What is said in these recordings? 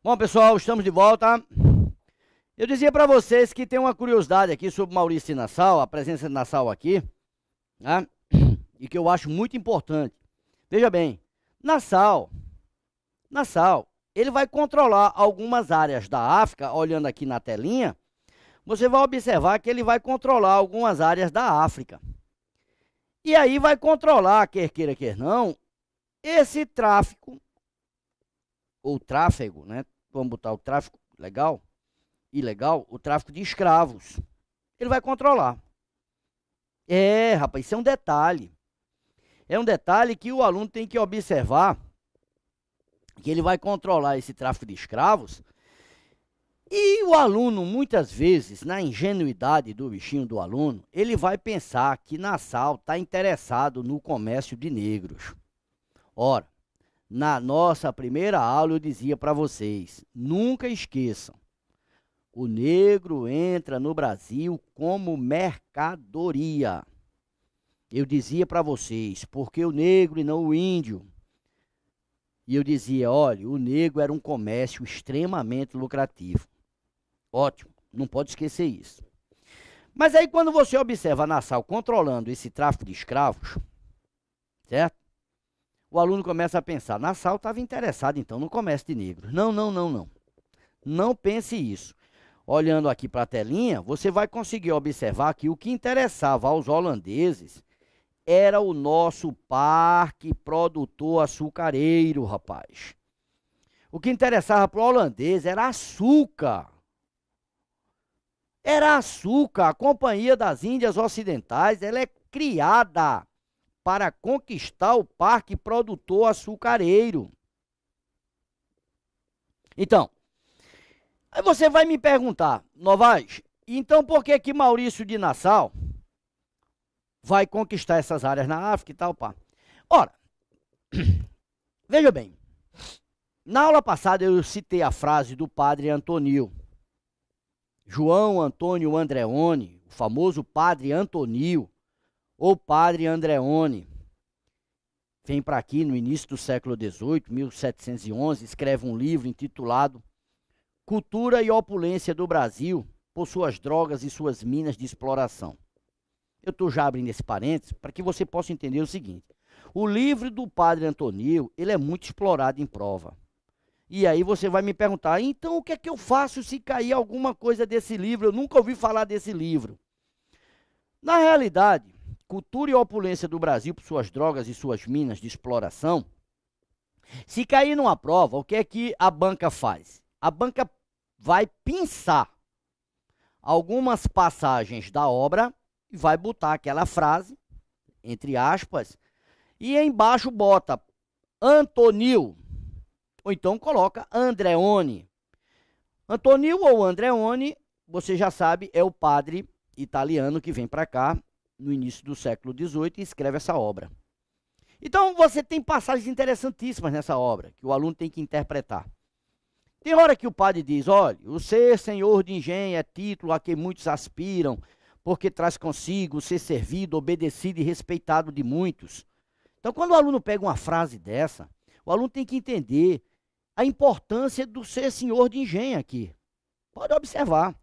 Bom, pessoal, estamos de volta. Eu dizia para vocês que tem uma curiosidade aqui sobre Maurício de Nassau, a presença de Nassau aqui, né? E que eu acho muito importante. Veja bem, Nassau, ele vai controlar algumas áreas da África, olhando aqui na telinha, você vai observar que ele vai controlar algumas áreas da África. E aí vai controlar, quer queira, quer não, esse tráfico, ou tráfego, né? Vamos botar o tráfico legal, ilegal, o tráfico de escravos. Ele vai controlar. Rapaz, isso é um detalhe. É um detalhe que o aluno tem que observar, que ele vai controlar esse tráfico de escravos. E o aluno, muitas vezes, na ingenuidade do bichinho do aluno, ele vai pensar que Nassau está interessado no comércio de negros. Ora, na nossa primeira aula eu dizia para vocês, nunca esqueçam, o negro entra no Brasil como mercadoria. Eu dizia para vocês, porque o negro e não o índio. E eu dizia, olha, o negro era um comércio extremamente lucrativo. Ótimo, não pode esquecer isso. Mas aí quando você observa Nassau controlando esse tráfico de escravos, certo? O aluno começa a pensar, Nassau estava interessado então no comércio de negros. Não. Não pense isso. Olhando aqui para a telinha, você vai conseguir observar que o que interessava aos holandeses era o nosso parque produtor açucareiro, rapaz. O que interessava para o holandês era açúcar. Era açúcar. A Companhia das Índias Ocidentais, ela é criada para conquistar o parque produtor açucareiro. Então, aí você vai me perguntar, Novaes, então por que que Maurício de Nassau vai conquistar essas áreas na África e tal, pá? Ora, veja bem, na aula passada eu citei a frase do padre Antonio, João Antônio Andreoni, o famoso padre Antonio, ou padre Andreoni. Vem para aqui no início do século XVIII, 1711, escreve um livro intitulado Cultura e Opulência do Brasil por suas drogas e suas minas de exploração. Eu estou já abrindo esse parênteses para que você possa entender o seguinte. O livro do padre Antonio, ele é muito explorado em prova. E aí você vai me perguntar, então o que é que eu faço se cair alguma coisa desse livro? Eu nunca ouvi falar desse livro. Na realidade, Cultura e Opulência do Brasil por suas drogas e suas minas de exploração, se cair numa prova, o que é que a banca faz? A banca vai pinçar algumas passagens da obra e vai botar aquela frase, entre aspas, e embaixo bota Antonio, ou então coloca Andreoni. Antonio ou Andreoni, você já sabe, é o padre italiano que vem para cá no início do século XVIII e escreve essa obra. Então você tem passagens interessantíssimas nessa obra, que o aluno tem que interpretar. Tem hora que o padre diz, olha, o ser senhor de engenho é título a que muitos aspiram, porque traz consigo ser servido, obedecido e respeitado de muitos. Então quando o aluno pega uma frase dessa, o aluno tem que entender a importância do ser senhor de engenho aqui. Pode observar.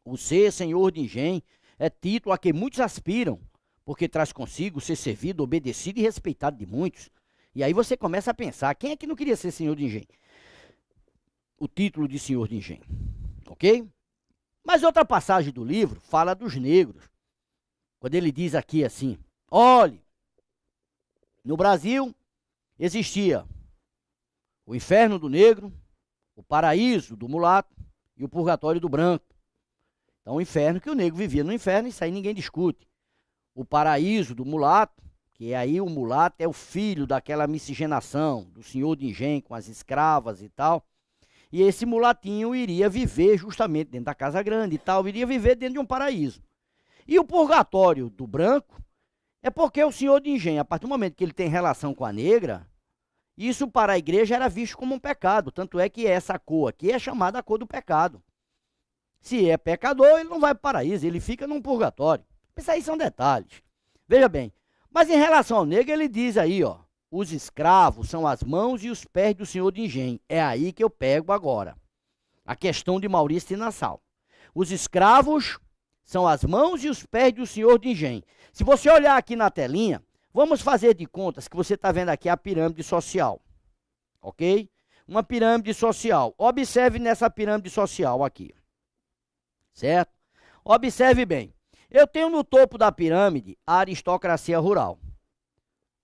O ser senhor de engenho é título a que muitos aspiram, porque traz consigo ser servido, obedecido e respeitado de muitos. E aí você começa a pensar, quem é que não queria ser senhor de engenho? O título de senhor de engenho, ok? Mas outra passagem do livro fala dos negros. Quando ele diz aqui assim, olhe, no Brasil existia o inferno do negro, o paraíso do mulato e o purgatório do branco. Então o inferno que o negro vivia no inferno, isso aí ninguém discute. O paraíso do mulato, que aí o mulato é o filho daquela miscigenação, do senhor de engenho com as escravas e tal. E esse mulatinho iria viver justamente dentro da casa grande e tal, iria viver dentro de um paraíso. E o purgatório do branco é porque o senhor de engenho, a partir do momento que ele tem relação com a negra, isso para a igreja era visto como um pecado. Tanto é que essa cor aqui é chamada a cor do pecado. Se é pecador, ele não vai para o paraíso, ele fica num purgatório. Isso aí são detalhes. Veja bem, mas em relação ao negro, ele diz aí, ó, os escravos são as mãos e os pés do senhor de engenho. É aí que eu pego agora a questão de Maurício de Nassau. Os escravos são as mãos e os pés do senhor de engenho. Se você olhar aqui na telinha, vamos fazer de contas que você está vendo aqui a pirâmide social, ok? Uma pirâmide social. Observe nessa pirâmide social aqui, certo? Observe bem. Eu tenho no topo da pirâmide a aristocracia rural.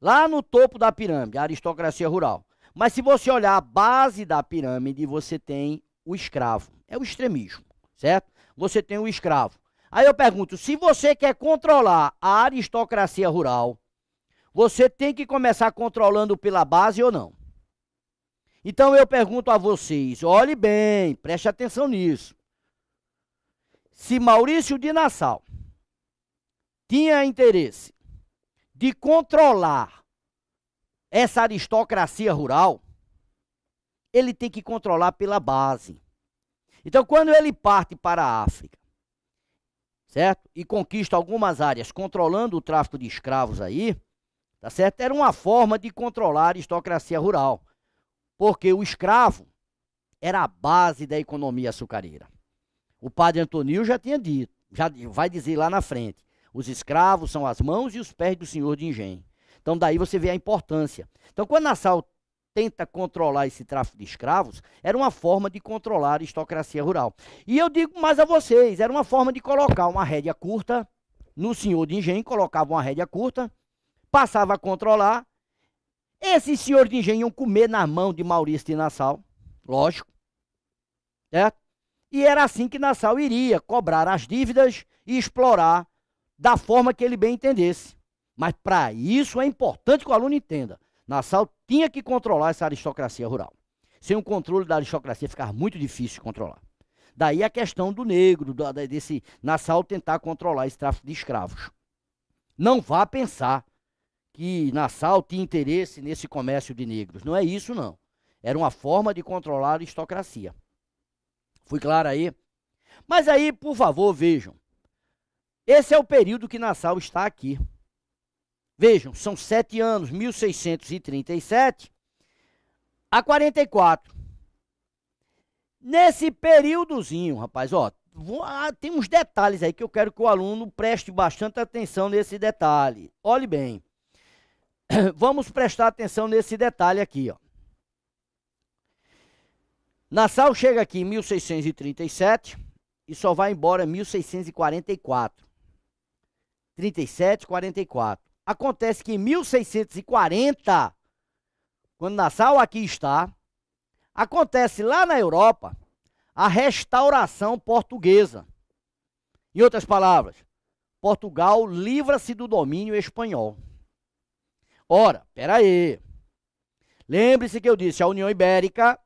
Lá no topo da pirâmide, a aristocracia rural. Mas se você olhar a base da pirâmide, você tem o escravo. É o extremismo, certo? Você tem o escravo. Aí eu pergunto, se você quer controlar a aristocracia rural, você tem que começar controlando pela base ou não? Então eu pergunto a vocês, olhe bem, preste atenção nisso. Se Maurício de Nassau tinha interesse de controlar essa aristocracia rural, ele tem que controlar pela base. Então, quando ele parte para a África, certo? E conquista algumas áreas, controlando o tráfico de escravos aí, tá certo? Era uma forma de controlar a aristocracia rural, porque o escravo era a base da economia açucareira. O padre Antonil já tinha dito, já vai dizer lá na frente, os escravos são as mãos e os pés do senhor de engenho. Então daí você vê a importância. Então quando Nassau tenta controlar esse tráfico de escravos, era uma forma de controlar a aristocracia rural. E eu digo mais a vocês, era uma forma de colocar uma rédea curta no senhor de engenho, colocava uma rédea curta, passava a controlar. Esses senhores de engenho iam comer na mão de Maurício de Nassau, lógico, certo? E era assim que Nassau iria cobrar as dívidas e explorar da forma que ele bem entendesse. Mas para isso é importante que o aluno entenda. Nassau tinha que controlar essa aristocracia rural. Sem o controle da aristocracia ficava muito difícil de controlar. Daí a questão do negro, desse Nassau tentar controlar esse tráfico de escravos. Não vá pensar que Nassau tinha interesse nesse comércio de negros. Não é isso, não. Era uma forma de controlar a aristocracia. Fui claro aí? Mas aí, por favor, vejam. Esse é o período que Nassau está aqui. Vejam, são 7 anos, 1637 a 44. Nesse períodozinho, rapaz, ó, tem uns detalhes aí que eu quero que o aluno preste bastante atenção nesse detalhe. Olhe bem. Vamos prestar atenção nesse detalhe aqui, ó. Nassau chega aqui em 1637 e só vai embora em 1644. 37, 44. Acontece que em 1640, quando Nassau aqui está, acontece lá na Europa a restauração portuguesa. Em outras palavras, Portugal livra-se do domínio espanhol. Ora, peraí. Lembre-se que eu disse, a União Ibérica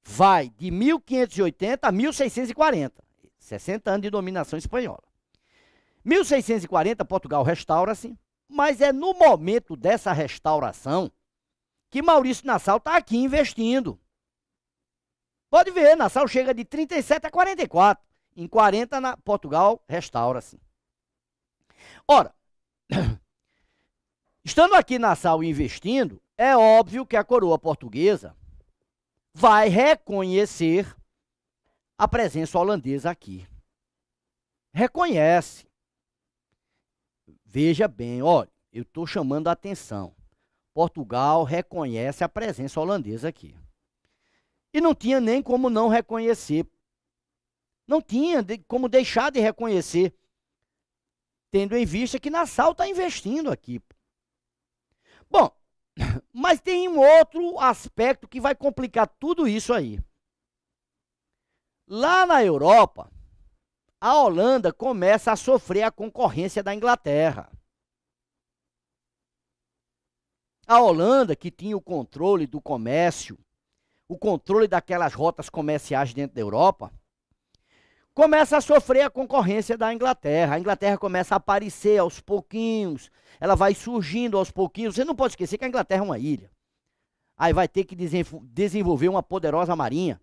vai de 1580 a 1640. 60 anos de dominação espanhola. 1640, Portugal restaura-se, mas é no momento dessa restauração que Maurício Nassau está aqui investindo. Pode ver, Nassau chega de 37 a 44. Em 40, Portugal restaura-se. Ora, estando aqui Nassau investindo, é óbvio que a coroa portuguesa vai reconhecer a presença holandesa aqui. Reconhece. Veja bem, olha, eu estou chamando a atenção. Portugal reconhece a presença holandesa aqui. E não tinha nem como não reconhecer. Não tinha como deixar de reconhecer, tendo em vista que Nassau está investindo aqui. Bom, mas tem um outro aspecto que vai complicar tudo isso aí. Lá na Europa, a Holanda começa a sofrer a concorrência da Inglaterra. A Holanda, que tinha o controle do comércio, o controle daquelas rotas comerciais dentro da Europa, começa a sofrer a concorrência da Inglaterra. A Inglaterra começa a aparecer aos pouquinhos, ela vai surgindo aos pouquinhos. Você não pode esquecer que a Inglaterra é uma ilha. Aí vai ter que desenvolver uma poderosa marinha.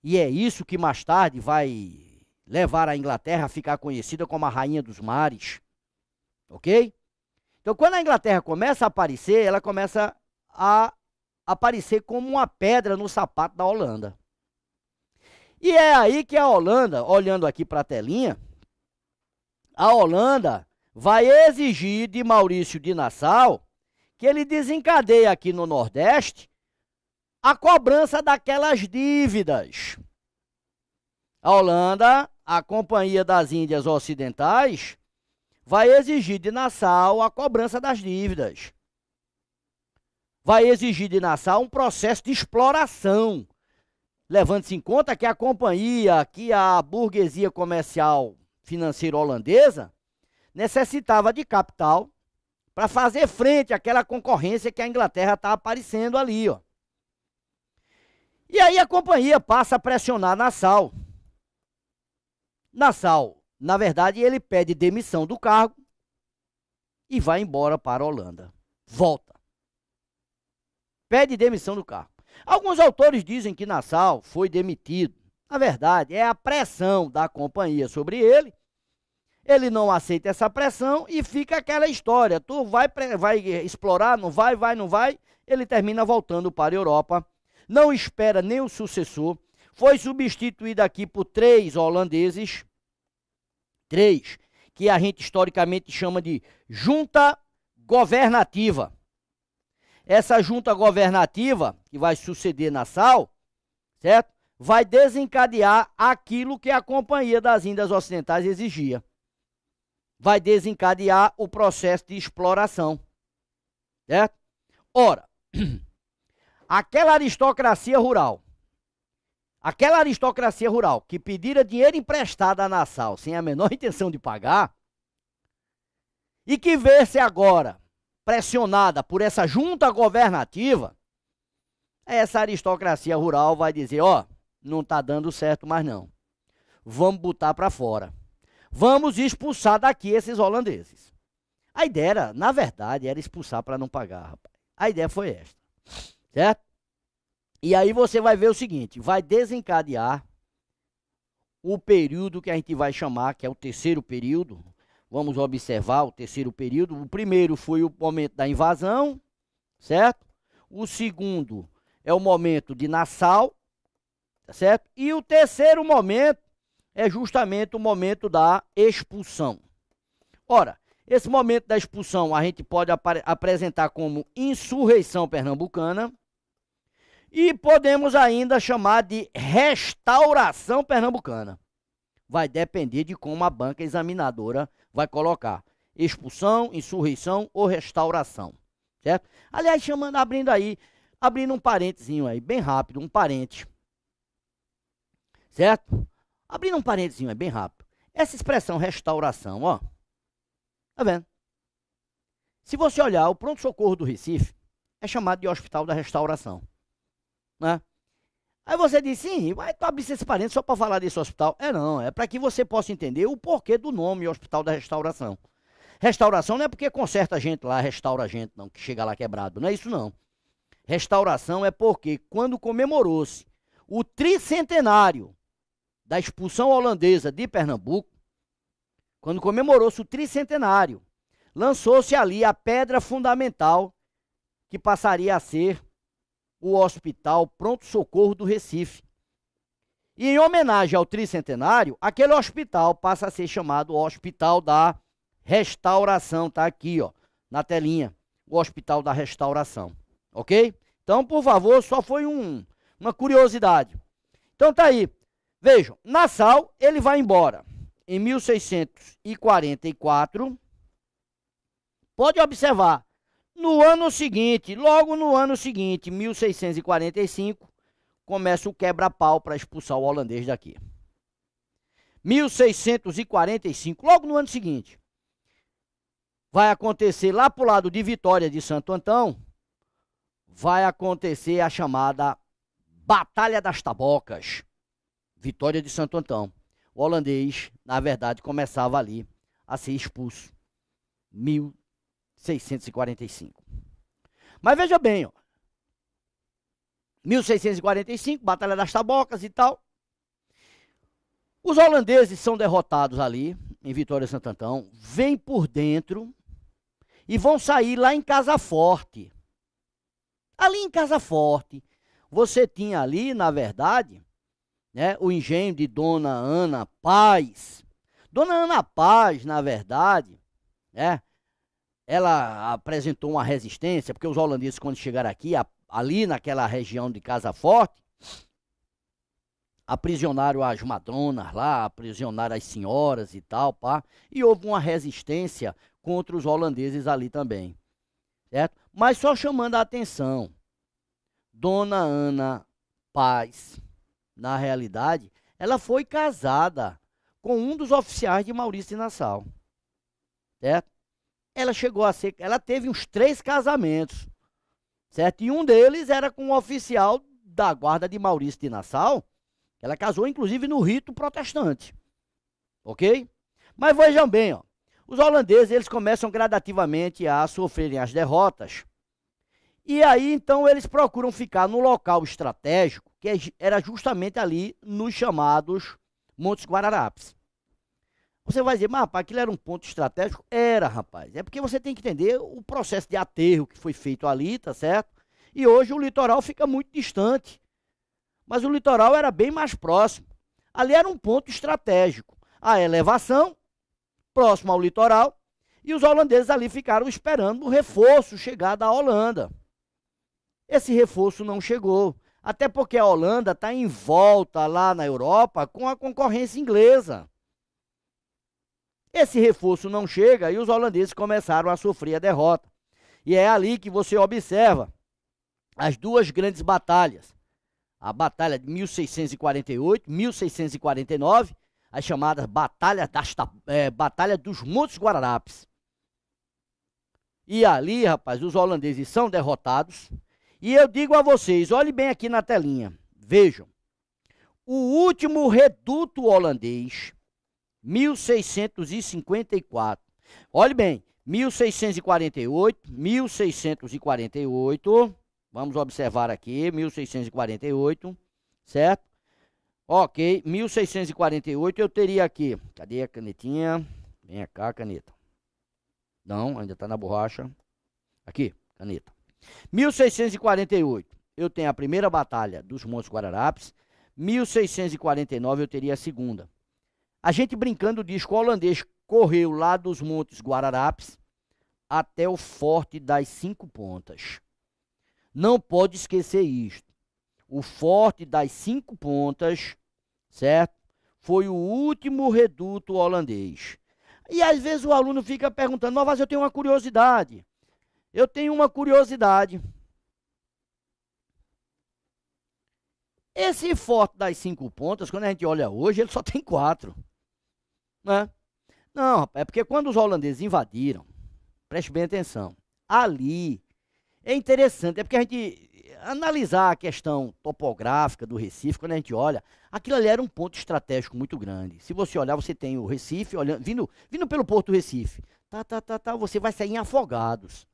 E é isso que mais tarde vai levar a Inglaterra a ficar conhecida como a Rainha dos Mares. Ok? Então, quando a Inglaterra começa a aparecer, ela começa a aparecer como uma pedra no sapato da Holanda. E é aí que a Holanda, olhando aqui para a telinha, a Holanda vai exigir de Maurício de Nassau que ele desencadeie aqui no Nordeste a cobrança daquelas dívidas. A Holanda, a Companhia das Índias Ocidentais, vai exigir de Nassau a cobrança das dívidas. Vai exigir de Nassau um processo de exploração, levando-se em conta que a companhia, que a burguesia comercial financeira holandesa, necessitava de capital para fazer frente àquela concorrência que a Inglaterra está aparecendo ali, ó. E aí a companhia passa a pressionar Nassau. Nassau, na verdade, ele pede demissão do cargo e vai embora para a Holanda. Volta. Pede demissão do cargo. Alguns autores dizem que Nassau foi demitido. Na verdade, é a pressão da companhia sobre ele. Ele não aceita essa pressão e fica aquela história. Tu vai explorar, não vai, não vai. Ele termina voltando para a Europa. Não espera nem o sucessor. Foi substituído aqui por 3 holandeses. 3, que a gente historicamente chama de junta governativa. Essa junta governativa, que vai suceder Nassau, certo? Vai desencadear aquilo que a Companhia das Índias Ocidentais exigia. Vai desencadear o processo de exploração, certo? Ora, aquela aristocracia rural que pedira dinheiro emprestado a Nassau sem a menor intenção de pagar, e que vê-se agora pressionada por essa junta governativa, essa aristocracia rural vai dizer, ó, não está dando certo mais não. Vamos botar para fora. Vamos expulsar daqui esses holandeses. A ideia era, na verdade, era expulsar para não pagar, rapaz. A ideia foi esta, certo? E aí você vai ver o seguinte, vai desencadear o período que a gente vai chamar, que é o terceiro período. Vamos observar o terceiro período. O primeiro foi o momento da invasão, certo? O segundo é o momento de Nassau, certo? E o terceiro momento é justamente o momento da expulsão. Ora, esse momento da expulsão a gente pode apresentar como insurreição pernambucana e podemos ainda chamar de restauração pernambucana. Vai depender de como a banca examinadora vai colocar. Expulsão, insurreição ou restauração, certo? Aliás, abrindo um parentezinho aí, bem rápido, um parente, certo? Abrindo um parentezinho aí, bem rápido. Essa expressão restauração, ó, tá vendo? Se você olhar, o pronto-socorro do Recife é chamado de Hospital da Restauração, né? Aí você diz, sim, vai tu abrir esse parênteses só para falar desse hospital. Não, é para que você possa entender o porquê do nome Hospital da Restauração. Restauração não é porque conserta a gente lá, restaura a gente, não, que chega lá quebrado. Não é isso, não. Restauração é porque quando comemorou-se o tricentenário da expulsão holandesa de Pernambuco, quando comemorou-se o tricentenário, lançou-se ali a pedra fundamental que passaria a ser o Hospital Pronto-Socorro do Recife. E em homenagem ao tricentenário, aquele hospital passa a ser chamado Hospital da Restauração. Tá aqui, ó, na telinha, o Hospital da Restauração, ok? Então, por favor, só foi uma curiosidade. Então tá aí, vejam, Nassau, ele vai embora em 1644, pode observar, no ano seguinte, logo no ano seguinte, 1645, começa o quebra-pau para expulsar o holandês daqui. 1645, logo no ano seguinte, vai acontecer lá para o lado de Vitória de Santo Antão, vai acontecer a chamada Batalha das Tabocas, Vitória de Santo Antão. O holandês, na verdade, começava ali a ser expulso. 1645. Mas veja bem, ó, 1645, Batalha das Tabocas e tal. Os holandeses são derrotados ali, em Vitória de Santo Antão, vêm por dentro e vão sair lá em Casa Forte. Ali em Casa Forte, você tinha ali, na verdade, né, o engenho de Dona Ana Paz. Dona Ana Paz, na verdade, né, ela apresentou uma resistência, porque os holandeses, quando chegaram aqui, ali naquela região de Casa Forte, aprisionaram as madronas lá, aprisionaram as senhoras e tal, pá, e houve uma resistência contra os holandeses ali também, certo? Mas só chamando a atenção, Dona Ana Paz, na realidade, ela foi casada com um dos oficiais de Maurício de Nassau, certo? Ela chegou a ser, ela teve uns 3 casamentos, certo? E um deles era com um oficial da guarda de Maurício de Nassau. Ela casou, inclusive, no rito protestante, ok? Mas vejam bem, ó, os holandeses, eles começam gradativamente a sofrerem as derrotas, e aí, então, eles procuram ficar no local estratégico, que era justamente ali nos chamados Montes Guararapes. Você vai dizer, mas rapaz, aquilo era um ponto estratégico? Era, rapaz. É porque você tem que entender o processo de aterro que foi feito ali, tá certo? E hoje o litoral fica muito distante. Mas o litoral era bem mais próximo. Ali era um ponto estratégico. A elevação, próximo ao litoral, e os holandeses ali ficaram esperando o reforço chegar da Holanda. Esse reforço não chegou, até porque a Holanda está em volta lá na Europa com a concorrência inglesa. Esse reforço não chega e os holandeses começaram a sofrer a derrota. E é ali que você observa as 2 grandes batalhas. A Batalha de 1648, 1649, as chamadas Batalha dos Montes Guararapes. E ali, rapaz, os holandeses são derrotados. E eu digo a vocês, olhem bem aqui na telinha, vejam. O último reduto holandês, 1654. Olhe bem, 1648, vamos observar aqui, 1648, certo? Ok, 1648 eu teria aqui, cadê a canetinha? Vem cá, caneta. Não, ainda está na borracha. Aqui, caneta. 1648, eu tenho a primeira batalha dos Montes Guararapes. 1649 eu teria a segunda. A gente brincando diz que o holandês correu lá dos Montes Guararapes até o Forte das 5 Pontas. Não pode esquecer isto. O Forte das 5 Pontas, certo? Foi o último reduto holandês. E às vezes o aluno fica perguntando, mas eu tenho uma curiosidade. Eu tenho uma curiosidade. Esse Forte das 5 Pontas, quando a gente olha hoje, ele só tem 4. Né? Não, rapaz, é porque quando os holandeses invadiram, preste bem atenção, ali é interessante, é porque a gente analisar a questão topográfica do Recife, quando a gente olha, aquilo ali era um ponto estratégico muito grande. Se você olhar, você tem o Recife, olhando, vindo pelo Porto do Recife, você vai sair em Afogados.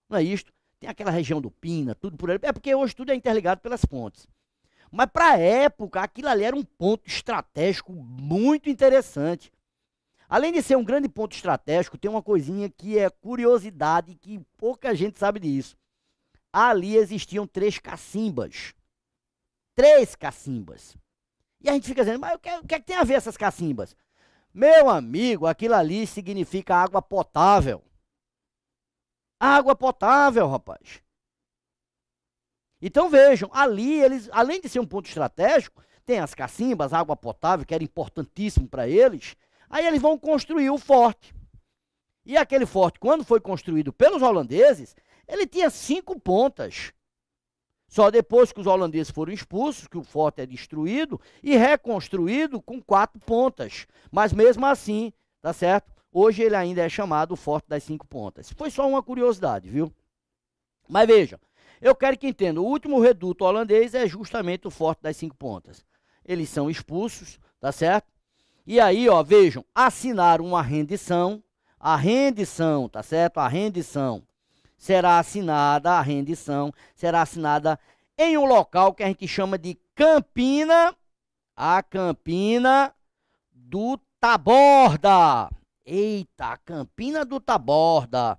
Não é isto? Tem aquela região do Pina, tudo por ali. É porque hoje tudo é interligado pelas pontes. Mas para a época, aquilo ali era um ponto estratégico muito interessante. Além de ser um grande ponto estratégico, tem uma coisinha que é curiosidade, que pouca gente sabe disso. Ali existiam 3 cacimbas. 3 cacimbas. E a gente fica dizendo, mas o que é que tem a ver essas cacimbas? Meu amigo, aquilo ali significa água potável. Água potável, rapaz. Então vejam, ali eles, além de ser um ponto estratégico, tem as cacimbas, água potável, que era importantíssimo para eles. Aí eles vão construir o forte. E aquele forte, quando foi construído pelos holandeses, ele tinha 5 pontas. Só depois que os holandeses foram expulsos, que o forte é destruído e reconstruído com 4 pontas. Mas mesmo assim, tá certo? Hoje ele ainda é chamado o Forte das 5 Pontas. Foi só uma curiosidade, viu? Mas vejam, eu quero que entendam, o último reduto holandês é justamente o Forte das 5 Pontas. Eles são expulsos, tá certo? E aí, ó, vejam, assinaram uma rendição. A rendição, tá certo? A rendição será assinada em um local que a gente chama de Campina, a Campina do Taborda. Eita, Campina do Taborda.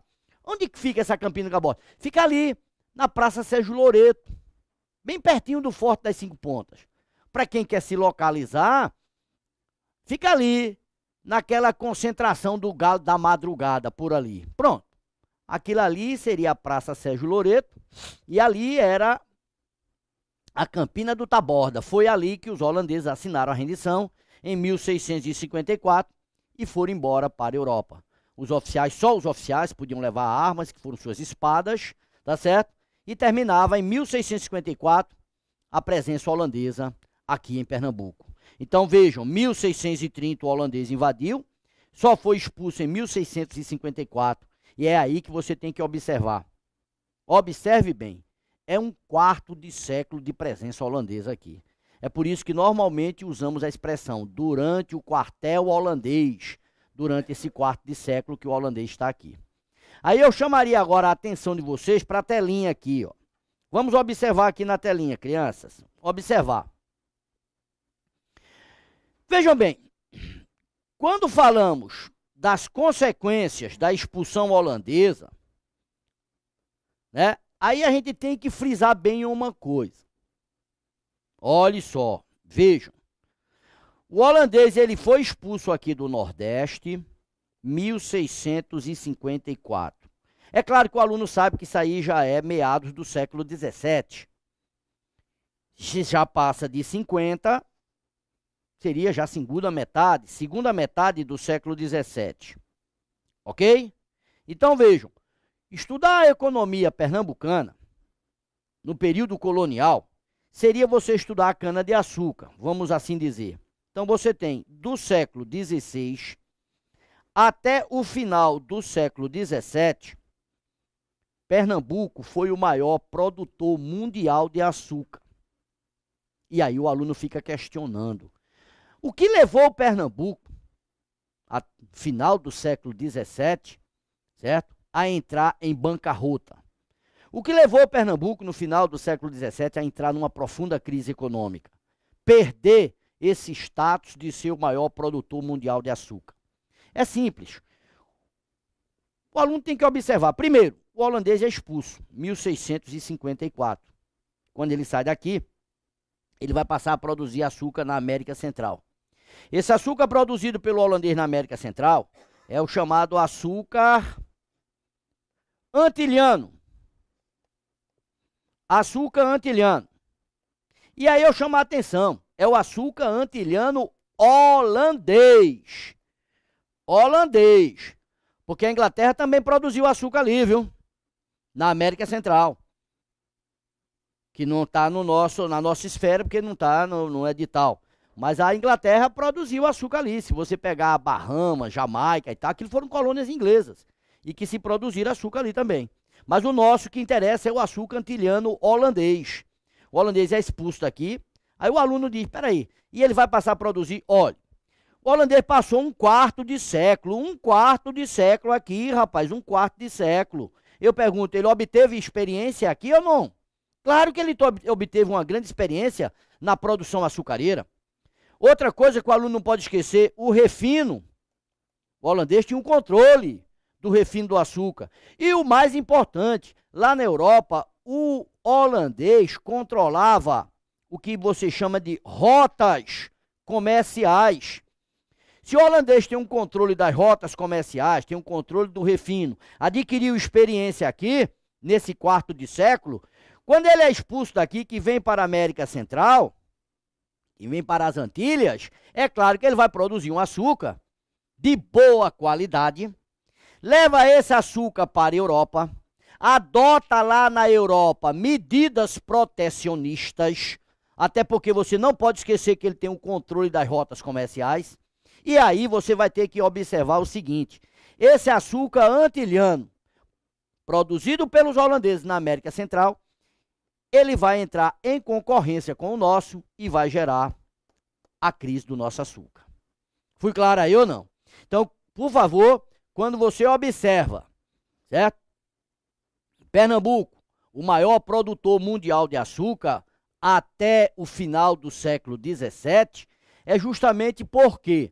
Onde que fica essa Campina do Gaborone? Fica ali, na Praça Sérgio Loreto, bem pertinho do Forte das Cinco Pontas. Para quem quer se localizar, fica ali, naquela concentração do Galo da Madrugada, por ali. Pronto. Aquilo ali seria a Praça Sérgio Loreto, e ali era a Campina do Taborda. Foi ali que os holandeses assinaram a rendição, em 1654, e foram embora para a Europa. Os oficiais, só os oficiais podiam levar armas, que foram suas espadas, tá certo? E terminava em 1654 a presença holandesa aqui em Pernambuco. Então vejam, 1630 o holandês invadiu, só foi expulso em 1654, e é aí que você tem que observar. Observe bem, é um quarto de século de presença holandesa aqui. É por isso que normalmente usamos a expressão durante o quartel holandês, durante esse quarto de século que o holandês está aqui. Aí eu chamaria agora a atenção de vocês para a telinha aqui, ó. Vamos observar aqui na telinha, crianças. Observar. Vejam bem, quando falamos das consequências da expulsão holandesa, né? Aí a gente tem que frisar bem uma coisa. Olhe só, vejam. O holandês ele foi expulso aqui do Nordeste, 1654. É claro que o aluno sabe que isso aí já é meados do século 17. Se já passa de 50, seria já segunda metade do século 17. Ok? Então vejam, estudar a economia pernambucana no período colonial seria você estudar a cana-de-açúcar, vamos assim dizer. Então você tem do século 16 até o final do século 17, Pernambuco foi o maior produtor mundial de açúcar. E aí o aluno fica questionando. O que levou o Pernambuco, a final do século 17, certo, a entrar em bancarrota? O que levou o Pernambuco, no final do século 17, a entrar numa profunda crise econômica? Perder esse status de ser o maior produtor mundial de açúcar. É simples. O aluno tem que observar. Primeiro, o holandês é expulso, 1654. Quando ele sai daqui, ele vai passar a produzir açúcar na América Central. Esse açúcar produzido pelo holandês na América Central é o chamado açúcar antilhano. Açúcar antilhano. E aí eu chamo a atenção, é o açúcar antilhano holandês. Holandês. Porque a Inglaterra também produziu açúcar ali, viu? Na América Central. Que não está na nossa esfera, porque não está no edital. Mas a Inglaterra produziu açúcar ali. Se você pegar Bahamas, Jamaica e tal, aquilo foram colônias inglesas. E que se produziram açúcar ali também. Mas o nosso que interessa é o açúcar antilhano holandês. O holandês é expulso daqui. Aí o aluno diz, peraí, e ele vai passar a produzir? Olha, o holandês passou um quarto de século aqui, rapaz, um quarto de século. Eu pergunto, ele obteve experiência aqui ou não? Claro que ele obteve uma grande experiência na produção açucareira. Outra coisa que o aluno não pode esquecer, o refino. O holandês tinha um controle do refino do açúcar. E o mais importante, lá na Europa, o holandês controlava o que você chama de rotas comerciais. Se o holandês tem um controle das rotas comerciais, tem um controle do refino, adquiriu experiência aqui, nesse quarto de século, quando ele é expulso daqui, que vem para a América Central, e vem para as Antilhas, é claro que ele vai produzir um açúcar de boa qualidade, leva esse açúcar para a Europa, adota lá na Europa medidas protecionistas, até porque você não pode esquecer que ele tem um controle das rotas comerciais, e aí você vai ter que observar o seguinte, esse açúcar antilhano, produzido pelos holandeses na América Central, ele vai entrar em concorrência com o nosso e vai gerar a crise do nosso açúcar. Fui claro aí ou não? Então, por favor, quando você observa, certo? Pernambuco, o maior produtor mundial de açúcar até o final do século 17, é justamente por quê?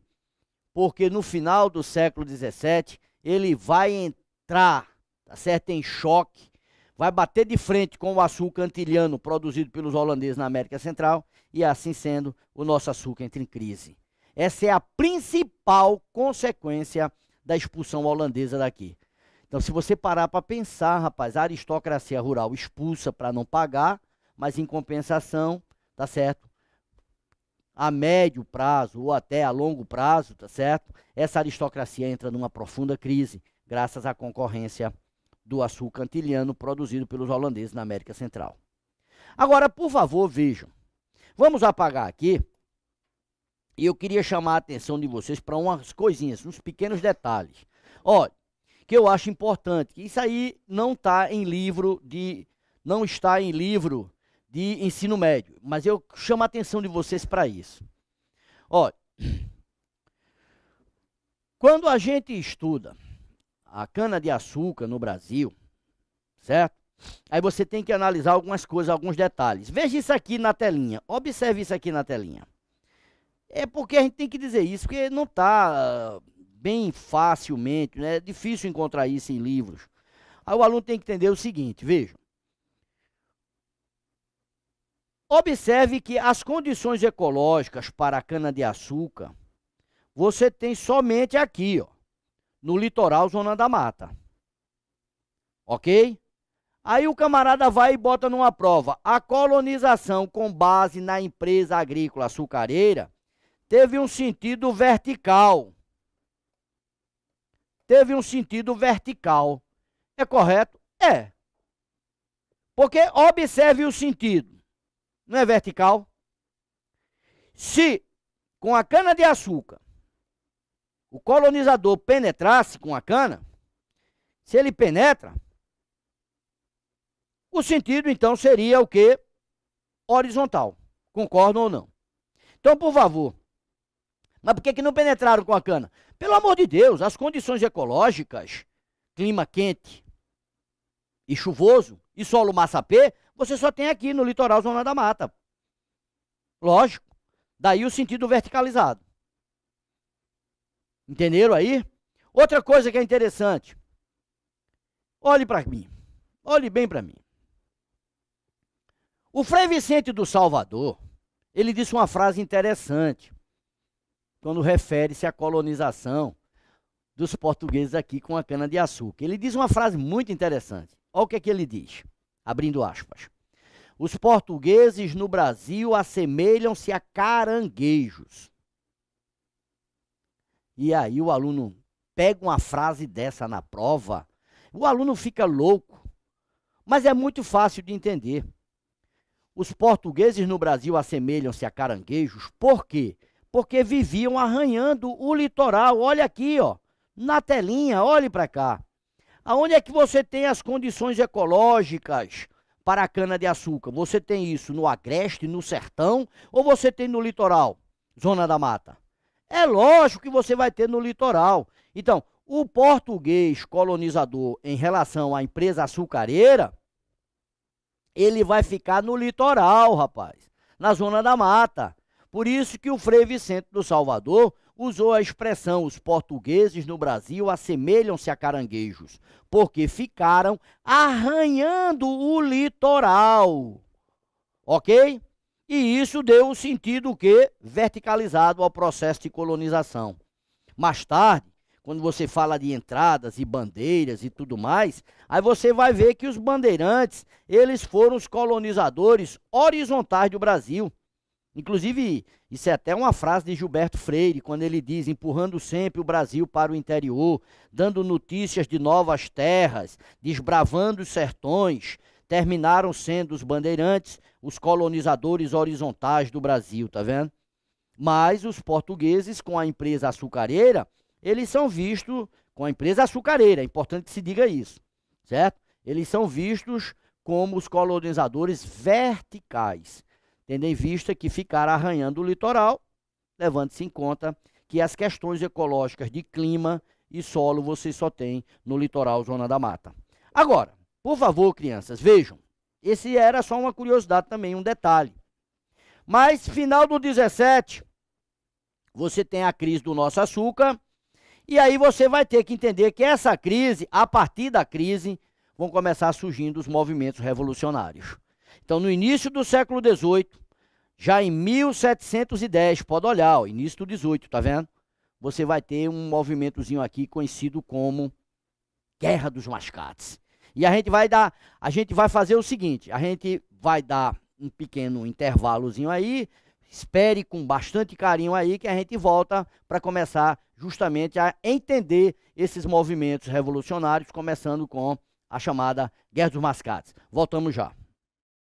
Porque no final do século 17, ele vai entrar, tá certo? Em choque, vai bater de frente com o açúcar antiliano produzido pelos holandeses na América Central e, assim sendo, o nosso açúcar entra em crise. Essa é a principal consequência da expulsão holandesa daqui. Então, se você parar para pensar, rapaz, a aristocracia rural expulsa para não pagar, mas em compensação, tá certo? A médio prazo ou até a longo prazo, tá certo? Essa aristocracia entra numa profunda crise, graças à concorrência do açúcar antiliano produzido pelos holandeses na América Central. Agora, por favor, vejam. Vamos apagar aqui. E eu queria chamar a atenção de vocês para umas coisinhas, uns pequenos detalhes. Olha, que eu acho importante, que isso aí não está em livro de ensino médio, mas eu chamo a atenção de vocês para isso. Olha, quando a gente estuda a cana-de-açúcar no Brasil, certo? Aí você tem que analisar algumas coisas, alguns detalhes. Veja isso aqui na telinha, observe isso aqui na telinha. É porque a gente tem que dizer isso, porque não está bem facilmente, né? É difícil encontrar isso em livros. Aí o aluno tem que entender o seguinte, vejam. Observe que as condições ecológicas para a cana-de-açúcar, você tem somente aqui, ó, no litoral, zona da mata. Ok? Aí o camarada vai e bota numa prova. A colonização com base na empresa agrícola açucareira teve um sentido vertical. Teve um sentido vertical. É correto? É. Porque observe o sentido. Não é vertical? Se com a cana-de-açúcar o colonizador penetrasse com a cana, se ele penetra, o sentido então seria o quê? Horizontal. Concordam ou não? Então, por favor. Mas por que não penetraram com a cana? Pelo amor de Deus, as condições ecológicas, clima quente e chuvoso e solo massapê, você só tem aqui no litoral, zona da mata. Lógico. Daí o sentido verticalizado. Entenderam aí? Outra coisa que é interessante. Olhe para mim. Olhe bem para mim. O Frei Vicente do Salvador, ele disse uma frase interessante quando refere-se à colonização dos portugueses aqui com a cana-de-açúcar. Ele diz uma frase muito interessante. Olha o que é que ele diz, abrindo aspas. Os portugueses no Brasil assemelham-se a caranguejos. E aí o aluno pega uma frase dessa na prova, o aluno fica louco, mas é muito fácil de entender. Os portugueses no Brasil assemelham-se a caranguejos, por quê? Porque viviam arranhando o litoral. Olha aqui, ó, na telinha, olhe para cá. Aonde é que você tem as condições ecológicas para a cana-de-açúcar? Você tem isso no agreste, no sertão, ou você tem no litoral, zona da mata? É lógico que você vai ter no litoral. Então, o português colonizador em relação à empresa açucareira, ele vai ficar no litoral, rapaz, na zona da mata. Por isso que o Frei Vicente do Salvador usou a expressão os portugueses no Brasil assemelham-se a caranguejos, porque ficaram arranhando o litoral, ok? E isso deu o sentido que verticalizado ao processo de colonização. Mais tarde, quando você fala de entradas e bandeiras e tudo mais, aí você vai ver que os bandeirantes, eles foram os colonizadores horizontais do Brasil. Inclusive, isso é até uma frase de Gilberto Freire, quando ele diz, empurrando sempre o Brasil para o interior, dando notícias de novas terras, desbravando os sertões, terminaram sendo os bandeirantes os colonizadores horizontais do Brasil, tá vendo? Mas os portugueses, com a empresa açucareira, eles são vistos, com a empresa açucareira, é importante que se diga isso, certo? Eles são vistos como os colonizadores verticais, tendo em vista que ficaram arranhando o litoral, levando-se em conta que as questões ecológicas de clima e solo você só tem no litoral, zona da mata. Agora, por favor, crianças, vejam, esse era só uma curiosidade também, um detalhe. Mas, final do 17, você tem a crise do nosso açúcar, E aí você vai ter que entender que essa crise, a partir da crise, vão começar surgindo os movimentos revolucionários. Então, no início do século XVIII, já em 1710, pode olhar, ó, início do XVIII, tá vendo? Você vai ter um movimentozinho aqui conhecido como Guerra dos Mascates. E a gente vai fazer o seguinte, a gente vai dar um pequeno intervalozinho aí, espere com bastante carinho aí que a gente volta para começar justamente a entender esses movimentos revolucionários, começando com a chamada Guerra dos Mascates. Voltamos já.